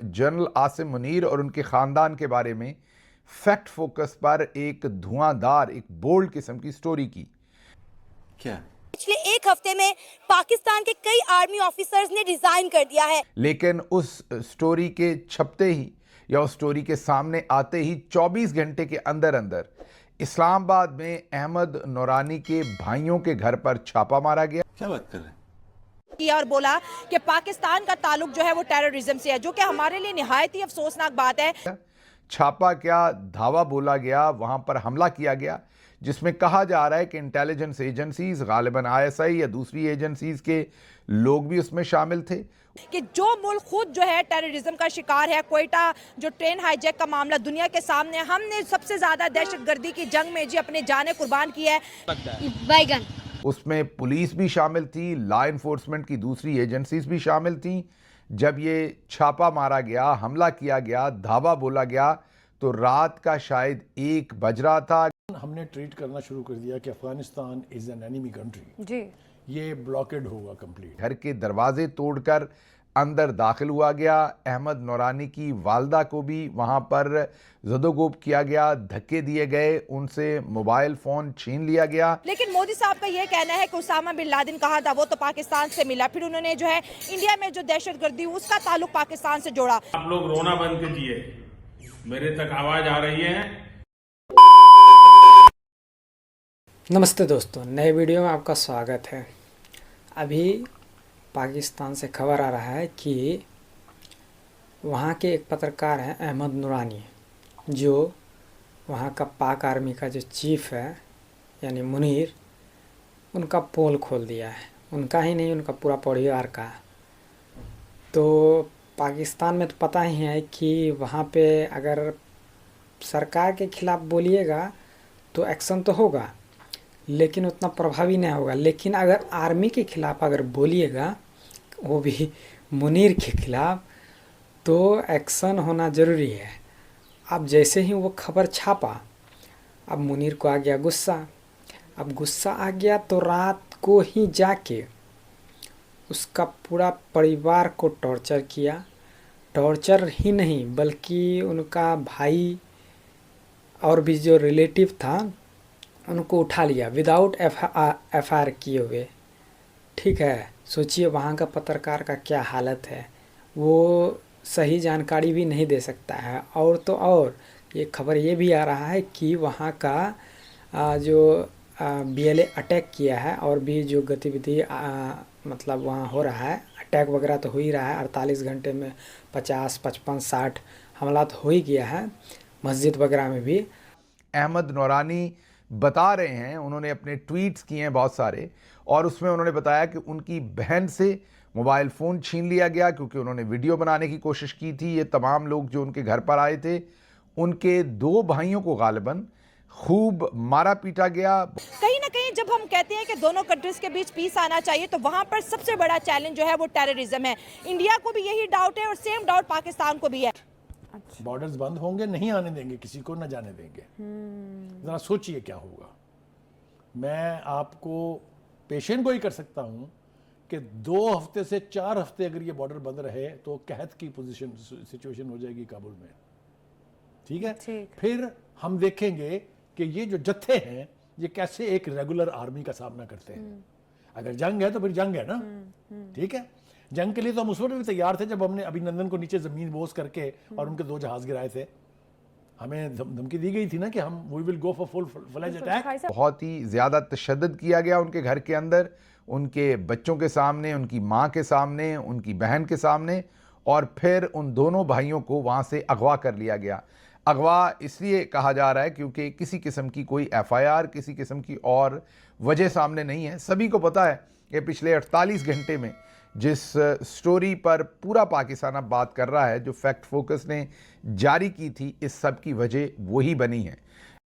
General Asim Munir और उनके ख़ानदान के बारे में फैक्ट फोकस पर एक धुआंधार, एक बोल्ड किस्म की स्टोरी की। क्या पिछले एक हफ्ते में पाकिस्तान के कई आर्मी ऑफिसर्स ने रिजाइन कर दिया है, लेकिन उस स्टोरी के छपते ही या उस स्टोरी के सामने आते ही 24 घंटे के अंदर अंदर इस्लामाबाद में अहमद नूरानी के भाइयों के घर पर छापा मारा गया। क्या बात कर रहे हैं? किया और बोला कि पाकिस्तान का ताल्लुक जो है वो टेररिज्म से है, जो कि हमारे लिए निहायत ही अफसोसनाक बात है। छापा क्या, धावा बोला गया, वहां पर हमला किया गया, जिसमें कहा जा रहा है कि इंटेलिजेंस एजेंसीज, गालिबन आईएसआई या दूसरी एजेंसीज के लोग भी उसमें शामिल थे। कि जो मुल्क खुद जो है टेररिज्म का शिकार है, क्वेटा जो ट्रेन हाईजैक का मामला दुनिया के सामने, हमने सबसे ज्यादा दहशतगर्दी की जंग में जी अपने जाने कुर्बान की है। बैगन उसमें पुलिस भी शामिल थी, लॉ इन्फोर्समेंट की दूसरी एजेंसीज भी शामिल थी। जब ये छापा मारा गया, हमला किया गया, धावा बोला गया, तो रात का शायद 1 बज रहा था। हमने ट्रीट करना शुरू कर दिया कि Afghanistan is an enemy country जी, ये ब्लॉकेड होगा कंप्लीट। घर के दरवाजे तोड़कर अंदर दाखिल हुआ गया। अहमद नूरानी की वालदा को भी वहां पर जदोगोब किया गया, धक्के दिए गए, उनसे मोबाइल फोन छीन लिया गया। लेकिन मोदी साहब का ये कहना है कि उसामा बिन लादेन कहा था, वो तो पाकिस्तान से मिला, फिर उन्होंने जो है इंडिया में जो दहशतगर्दी उसका ताल्लुक पाकिस्तान से जोड़ा। आप लोग रोना बंद कीजिए, मेरे तक आवाज आ रही है। नमस्ते दोस्तों, नए वीडियो में आपका स्वागत है। अभी पाकिस्तान से खबर आ रहा है कि वहाँ के एक पत्रकार हैं अहमद नूरानी, जो वहाँ का पाक आर्मी का जो चीफ है यानी मुनीर, उनका पोल खोल दिया है। उनका ही नहीं, उनका पूरा परिवार का। तो पाकिस्तान में तो पता ही है कि वहाँ पे अगर सरकार के खिलाफ़ बोलिएगा तो एक्शन तो होगा, लेकिन उतना प्रभावी नहीं होगा। लेकिन अगर आर्मी के खिलाफ़ अगर बोलिएगा, वो भी मुनीर के खिलाफ़, तो एक्शन होना ज़रूरी है। अब जैसे ही वो खबर छापा, अब मुनीर को आ गया गुस्सा। अब गुस्सा आ गया तो रात को ही जाके उसका पूरा परिवार को टॉर्चर किया। टॉर्चर ही नहीं बल्कि उनका भाई और भी जो रिलेटिव था उनको उठा लिया विदाउट एफआईआर किए हुए। ठीक है, सोचिए वहाँ का पत्रकार का क्या हालत है। वो सही जानकारी भी नहीं दे सकता है। और तो और ये खबर ये भी आ रहा है कि वहाँ का जो बीएलए अटैक किया है और भी जो गतिविधि मतलब वहाँ हो रहा है, अटैक वगैरह तो हो ही रहा है। 48 घंटे में 50, 55, 60 हमला तो हो ही गया है, मस्जिद वगैरह में भी। अहमद नूरानी बता रहे हैं, उन्होंने अपने ट्वीट्स किए हैं बहुत सारे, और उसमें उन्होंने बताया कि उनकी बहन से मोबाइल फ़ोन छीन लिया गया क्योंकि उन्होंने वीडियो बनाने की कोशिश की थी। ये तमाम लोग जो उनके घर पर आए थे, उनके 2 भाइयों को गालिबन खूब मारा पीटा गया। कहीं ना कहीं जब हम कहते हैं कि दोनों कंट्रीज के बीच पीस आना चाहिए, तो वहाँ पर सबसे बड़ा चैलेंज जो है वो टेररिज्म है। इंडिया को भी यही डाउट है और सेम डाउट पाकिस्तान को भी है। बॉर्डर्स बंद होंगे, नहीं आने देंगे, किसी को न जाने देंगे। जरा सोचिए क्या होगा। मैं आपको पेशेंट को ही कर सकता हूं कि 2 हफ्ते से 4 हफ्ते अगर ये बॉर्डर बंद रहे तो कहत की पोजीशन सिचुएशन हो जाएगी काबुल में। ठीक है, फिर हम देखेंगे कि ये जो जत्थे हैं ये कैसे एक रेगुलर आर्मी का सामना करते हैं। अगर जंग है तो फिर जंग है ना। ठीक है, जंग के लिए तो हम उस वक्त भी तैयार थे जब हमने अभिनंदन को नीचे जमीन बोझ करके और उनके 2 जहाज गिराए थे। हमें धमकी दी गई थी ना कि हम we will go for full fledge attack. बहुत ही ज़्यादा तशद्दुद किया गया उनके घर के अंदर, उनके बच्चों के सामने, उनकी माँ के सामने, उनकी बहन के सामने, और फिर उन दोनों भाइयों को वहाँ से अगवा कर लिया गया। अगवा इसलिए कहा जा रहा है क्योंकि किसी किस्म की कोई एफआईआर, किसी किस्म की और वजह सामने नहीं है। सभी को पता है कि पिछले 48 घंटे में जिस स्टोरी पर पूरा पाकिस्तान अब बात कर रहा है, जो फैक्ट फोकस ने जारी की थी, इस सब की वजह वही बनी है।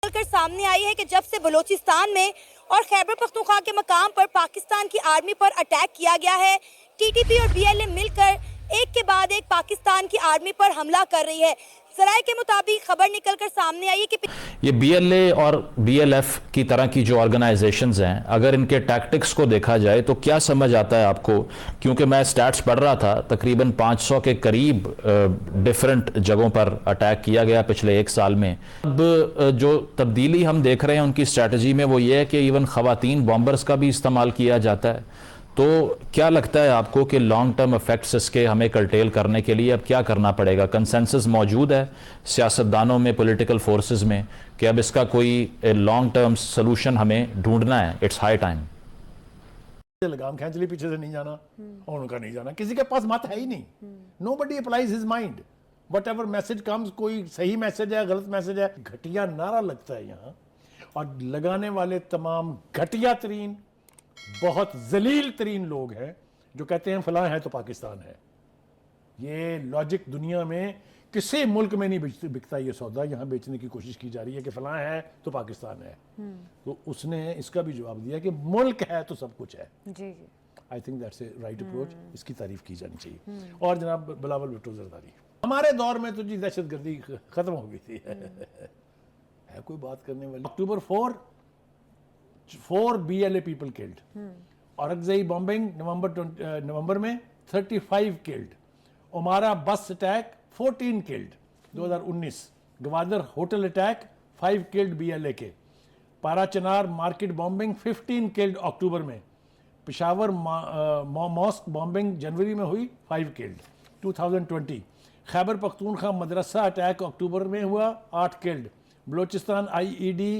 कर सामने आई है कि जब से बलूचिस्तान में और खैबर पख्तूनख्वा के मकाम पर पाकिस्तान की आर्मी पर अटैक किया गया है, टीटीपी और बीएलए मिलकर एक के बाद एक पाकिस्तान की आर्मी पर हमला कर रही है। जराये के मुताबिक खबर निकलकर सामने आई है कि ये बीएलए और बीएलएफ की तरह की जो ऑर्गेनाइजेशंस हैं, अगर इनके टैक्टिक्स को देखा जाए तो क्या समझ आता है आपको? क्योंकि मैं स्टैट्स पढ़ रहा था, तकरीबन 500 के करीब डिफरेंट जगहों पर अटैक किया गया पिछले 1 साल में। अब जो तब्दीली हम देख रहे हैं उनकी स्ट्रैटेजी में वो ये है कि इवन ख़वातीन बॉम्बर्स का भी इस्तेमाल किया जाता है। तो क्या लगता है आपको कि लॉन्ग टर्म इफेक्ट्स इसके हमें कर्टेल करने के लिए अब क्या करना पड़ेगा? कंसेंसस मौजूद है सियासतदानों में, पॉलिटिकल फोर्सेस में, कि अब इसका कोई लॉन्ग टर्म सोल्यूशन हमें ढूंढना है? It's high time. लगाम खींच ली, पीछे से नहीं जाना और उनका नहीं जाना, किसी के पास मत है ही नहीं। Nobody applies his mind, what ever message comes, कोई सही मैसेज है, गलत मैसेज है, घटिया नारा लगता है यहाँ। और लगाने वाले तमाम घटिया तरीन, बहुत जलील तरीन लोग हैं जो कहते हैं फलां है तो पाकिस्तान है। ये लॉजिक दुनिया में किसी मुल्क में नहीं बिकता। ये सौदा यहाँ बेचने की कोशिश की जा रही है कि फलां है तो पाकिस्तान है। तो उसने इसका भी जवाब दिया कि मुल्क है तो सब कुछ है। जी जी, I think that's a right approach, इसकी तारीफ की जानी चाहिए। और जनाब बिलावल भुट्टो जरदारी, हमारे दौर में तो जी दहशतगर्दी खत्म हो गई थी। है कोई बात करने वाली? October 4 BLA people killed. Aurangzeb bombing November में 35 killed. Ormara bus attack 14 killed 2019। Gwadar hotel attack 5 killed BLA के। पारा चनार मार्केट बॉम्बिंग 15 किल्ड अक्टूबर में। पेशावर मॉस्क बॉम्बिंग जनवरी में हुई 5 किल्ड 2020। खैबर पख्तूनख्वा मदरसा अटैक अक्टूबर में हुआ 8 किल्ड। बलोचिस्तान IED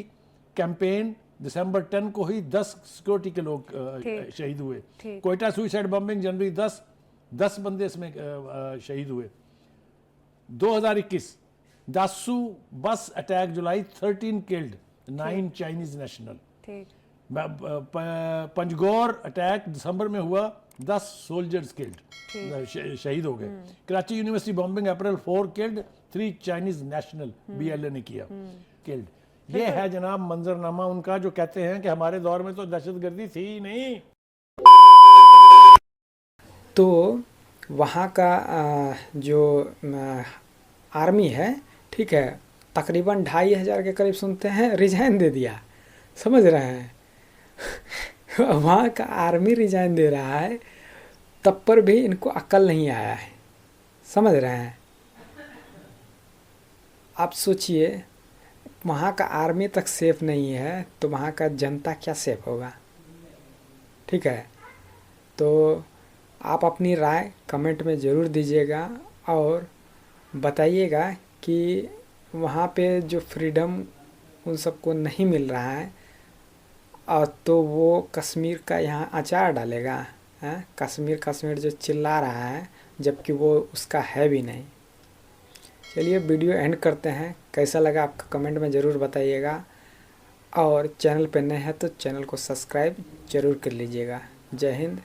कैंपेन दिसंबर 10 को ही 10 सिक्योरिटी के लोग शहीद हुए। कोयटा सुइसाइड बॉम्बिंग जनवरी 10 बंदे इसमें शहीद हुए। 2021 दासू बस अटैक जुलाई 13 किल्ड 9 चाइनीज नेशनल। पंजगौर अटैक दिसंबर में हुआ 10 सोल्जर्स किल्ड शहीद हो गए। कराची यूनिवर्सिटी बॉम्बिंग अप्रैल 4 किल्ड 3 चाइनीज नेशनल BLA ने किया किल्ड। ये है जनाब मंजरनामा उनका, जो कहते हैं कि हमारे दौर में तो दहशतगर्दी थी ही नहीं। तो वहाँ का जो आर्मी है, ठीक है, तकरीबन 2500 के करीब सुनते हैं रिजाइन दे दिया। समझ रहे हैं? वहाँ का आर्मी रिजाइन दे रहा है, तब पर भी इनको अक्ल नहीं आया है। समझ रहे हैं? आप सोचिए, वहाँ का आर्मी तक सेफ नहीं है तो वहाँ का जनता क्या सेफ होगा? ठीक है, तो आप अपनी राय कमेंट में ज़रूर दीजिएगा और बताइएगा कि वहाँ पे जो फ्रीडम उन सबको नहीं मिल रहा है और तो वो कश्मीर का यहाँ अचार डालेगा। कश्मीर जो चिल्ला रहा है जबकि वो उसका है भी नहीं। चलिए वीडियो एंड करते हैं। कैसा लगा आपका कमेंट में ज़रूर बताइएगा और चैनल पे नए हैं तो चैनल को सब्सक्राइब ज़रूर कर लीजिएगा। जय हिंद।